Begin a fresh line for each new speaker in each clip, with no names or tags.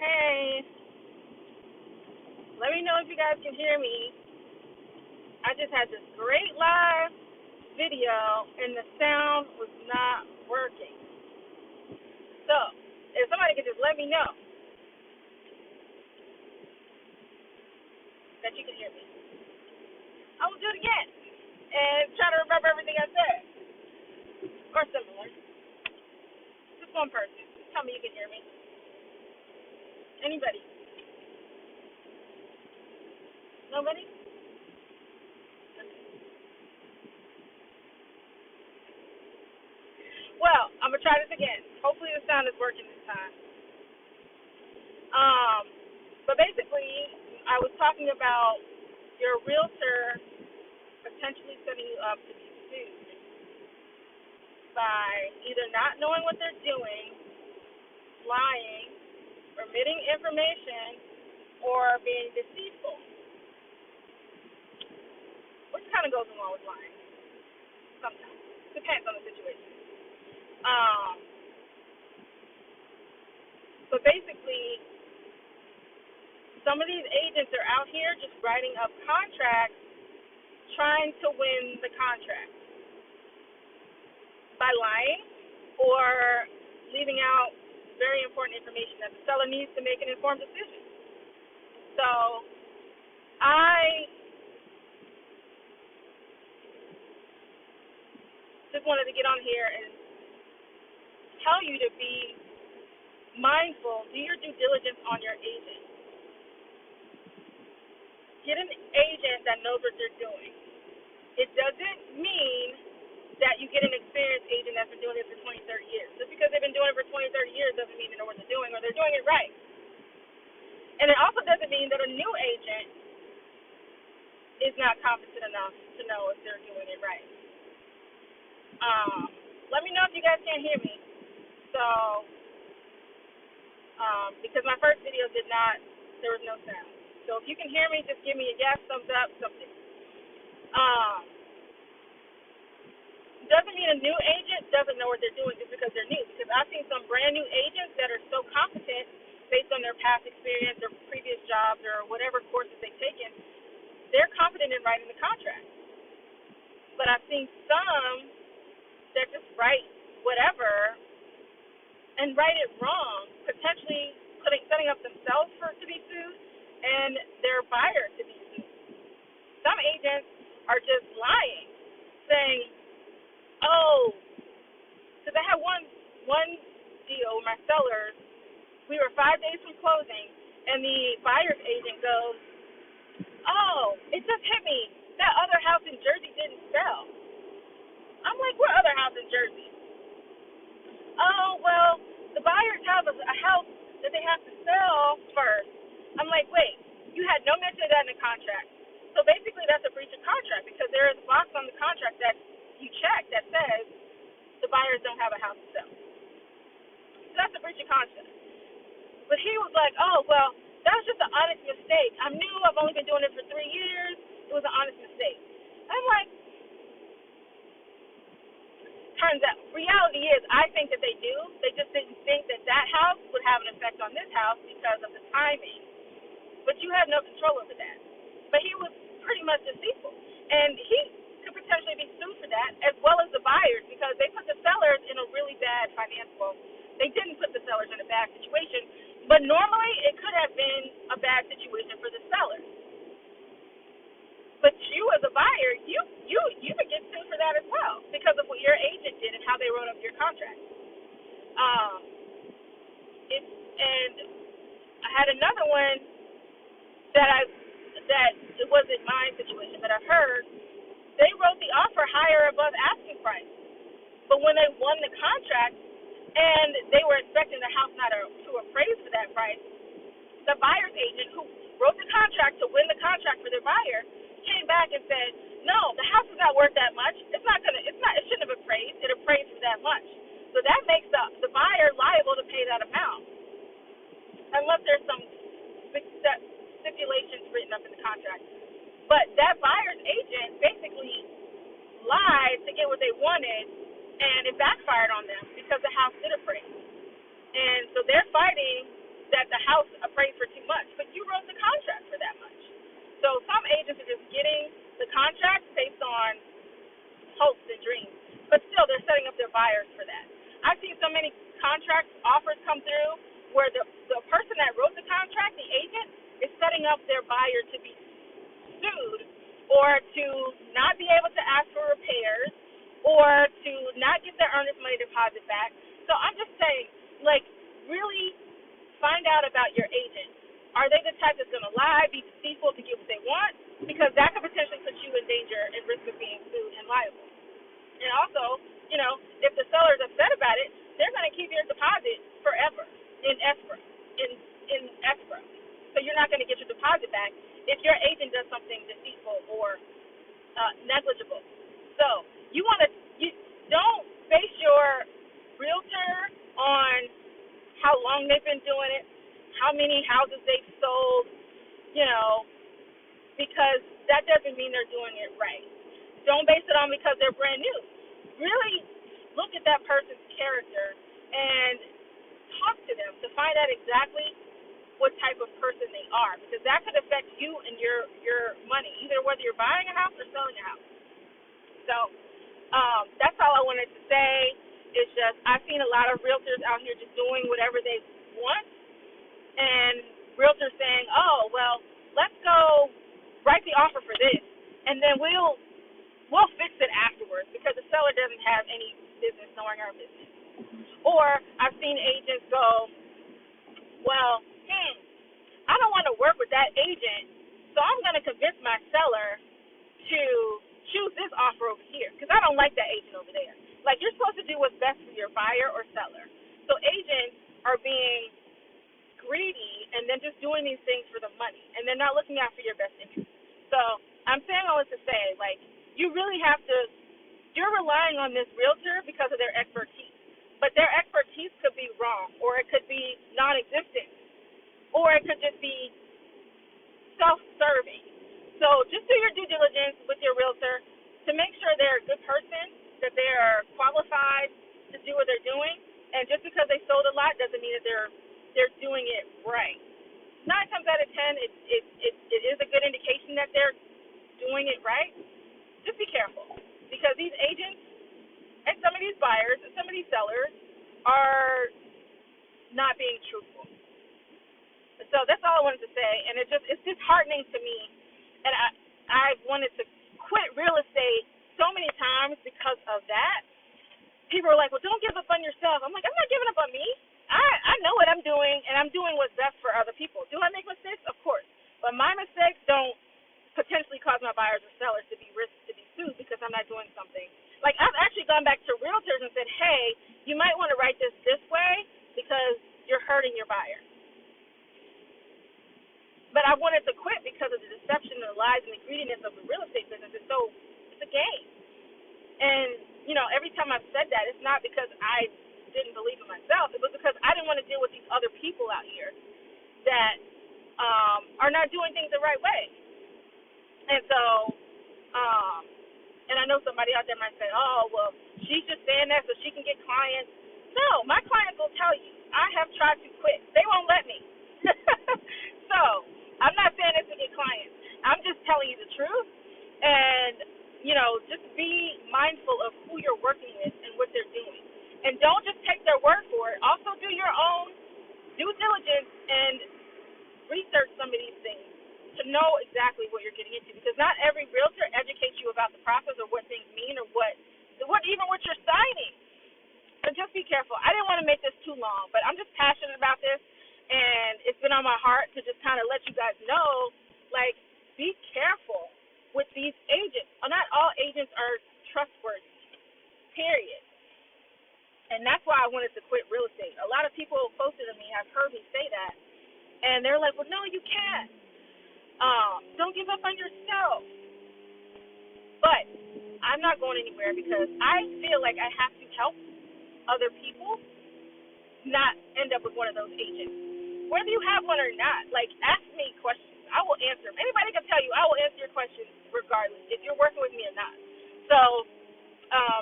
Hey, let me know if you guys can hear me. I just had this great live video and the sound was not working. So, if somebody could just let me know that you can hear me, I will do it again and try to remember everything I said or similar. Just one person. Tell me you can hear me. Anybody? Nobody? Well, I'm gonna try this again. Hopefully the sound is working this time. Um, but basically, I was talking about your realtor potentially setting you up to be sued by either not knowing what they're doing, lying, omitting information, or being deceitful, which kind of goes along with lying sometimes. Depends on the situation. Um, but basically, some of these agents are out here just writing up contracts trying to win the contract by lying or leaving out very important information that the seller needs to make an informed decision. So I just wanted to get on here and tell you to be mindful, do your due diligence on your agent. Get an agent that knows what they're doing. It doesn't mean that you get an experienced agent that's been doing it for 20, 30 years. Just because they've been doing it for 20, 30 years doesn't mean they know what they're doing or they're doing it right. And it also doesn't mean that a new agent is not competent enough to know if they're doing it right. Let me know if you guys can't hear me. So, because my first video there was no sound. So if you can hear me, just give me a yes, thumbs up, something. Doesn't mean a new agent doesn't know what they're doing just because they're new. Because I've seen some brand new agents that are so competent based on their past experience or previous jobs or whatever courses they've taken, they're competent in writing the contract. But I've seen some that just write whatever and write it wrong, potentially setting up themselves to be sued and their buyer to be sued. Some agents are just lying, saying, "Oh," because I had one deal with my sellers. We were 5 days from closing, and the buyer's agent goes, "Oh, it just hit me. That other house in Jersey didn't sell." I'm like, "What other house in Jersey?" "Oh, well, the buyers have a house that they have to sell first." I'm like, "Wait, you had no mention of that in the contract." So basically that's a breach of contract because there is a box on the contract that you check that says the buyers don't have a house to sell. So that's a breach of contract. But he was like, "Oh, well, that was just an honest mistake. I knew I've only been doing it for 3 years. It was an honest mistake." I'm like, turns out, reality is, I think that they do. They just didn't think that that house would have an effect on this house because of the timing. But you have no control over that. But he was pretty much deceitful. And he could potentially be sued for that, as well as the buyers, because they put the sellers in a really bad financial. They didn't put the sellers in a bad situation, but normally it could have been a bad situation for the seller. But you as a buyer, you could get sued for that as well because of what your agent did and how they wrote up your contract. Um, and I had another one that it wasn't my situation, but I've heard they wrote the offer higher above asking price. But when they won the contract and they were expecting the house not to appraise for that price, the buyer's agent who wrote the contract to win the contract for their buyer came back and said, "No, the house is not worth that much. It shouldn't have appraised. It appraised for that much." So that makes the buyer liable to pay that amount, unless there's some stipulations written up in the contract. But that buyer's agent basically lied to get what they wanted, and it backfired on them because the house did appraise. And so they're fighting that the house appraised for too much, but you wrote the contract for that much. So some agents are just getting the contract based on hopes and dreams, but still they're setting up their buyers for that. I've seen so many contract offers come through where the person that wrote the contract, the agent, is setting up their buyer to be sued or to not be able to ask for repairs or to not get their earnest money deposit back. So I'm just saying, like, really find out about your agent. Are they the type that's going to lie, be deceitful to get what they want? Because that could potentially put you in danger and risk of being sued and liable. And also, if the seller is upset about it, they're going to keep your deposit forever in escrow. In escrow. So you're not going to get your deposit back if your agent does something deceitful or negligible. So you don't base your realtor on how long they've been doing it, how many houses they've sold, because that doesn't mean they're doing it right. Don't base it on because they're brand new. Really look at that person's character and talk to them to find out exactly what type of person they are, because that could affect you and your money, either whether you're buying a house or selling a house. So that's all I wanted to say. It's just I've seen a lot of realtors out here just doing whatever they want, and realtors saying, "Oh, well, let's go write the offer for this, and then we'll fix it afterwards," because the seller doesn't have any business knowing our business. Or I've seen agents go, "Well, I don't want to work with that agent, so I'm going to convince my seller to choose this offer over here because I don't like that agent over there." Like, you're supposed to do what's best for your buyer or seller. So agents are being greedy and then just doing these things for the money, and they're not looking out for your best interest. So I'm saying all this to say, like, you really have to, you're relying on this realtor because of their expertise, but their expertise could be wrong, or it could be non-existent, or it could just be self-serving. So just do your due diligence with your realtor to make sure they're a good person, that they are qualified to do what they're doing. And just because they sold a lot doesn't mean that they're doing it right. 9 times out of 10, it is a good indication that they're doing it right. Just be careful, because these agents and some of these buyers and some of these sellers are not being truthful. So that's all I wanted to say, and it's disheartening to me, and I wanted to quit real estate so many times because of that. People are like, "Well, don't give up on yourself." I'm like, I'm not giving up on me. I know what I'm doing, and I'm doing what's best for other people. Do I make mistakes? Of course, but my mistakes don't potentially cause my buyers or sellers to be sued because I'm not doing something. Like, I've actually gone back to realtors and said, "Hey, you might want to write this way because you're hurting your buyer." But I wanted to quit because of the deception and the lies and the greediness of the real estate business. It's a game. And, every time I've said that, it's not because I didn't believe in myself. It was because I didn't want to deal with these other people out here that are not doing things the right way. And so, and I know somebody out there might say, "Oh, well, she's just saying that so she can get clients." No, my clients will tell you, I have tried to quit. They won't let me. So, I'm not saying this to get clients. I'm just telling you the truth. And, just be mindful of who you're working with and what they're doing. And don't just take their word for it. Also do your own due diligence and research some of these things to know exactly what you're getting into. Because not every realtor educates you about the process or what things mean or what you're signing. So just be careful. I didn't want to make this too long, but I'm just passionate about this. And it's been on my heart to just kind of let you guys know, like, be careful with these agents. Not all agents are trustworthy, period. And that's why I wanted to quit real estate. A lot of people closer to me have heard me say that. And they're like, "Well, no, you can't. Don't give up on yourself." But I'm not going anywhere because I feel like I have to help other people not end up with one of those agents. Whether you have one or not, like, ask me questions. I will answer them. Anybody can tell you I will answer your questions regardless if you're working with me or not. So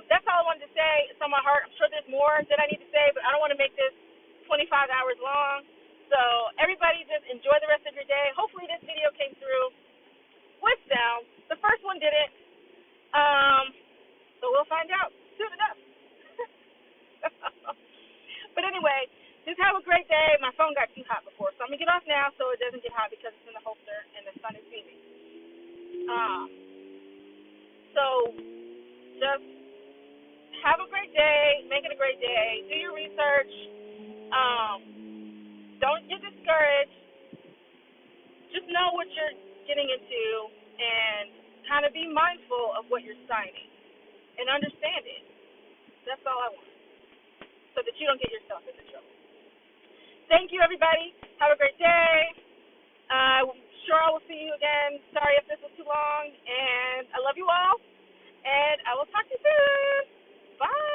that's all I wanted to say. It's on my heart. I'm sure there's more that I need to say, but I don't want to make this 25 hours long. So everybody just enjoy the rest of your day. Hopefully this video came through with sound. The first one didn't. So we'll find out soon enough. But anyway, just have a great day. My phone got too hot before, so I'm gonna get off now so it doesn't get hot because it's in the holster and the sun is beaming. So just have a great day. Make it a great day. Do your research. Don't get discouraged. Just know what you're getting into and kind of be mindful of what you're signing and understand it. That's all I want, so that you don't get yourself into trouble. Thank you, everybody. Have a great day. Sure I will see you again. Sorry if this was too long, and I love you all, and I will talk to you soon. Bye.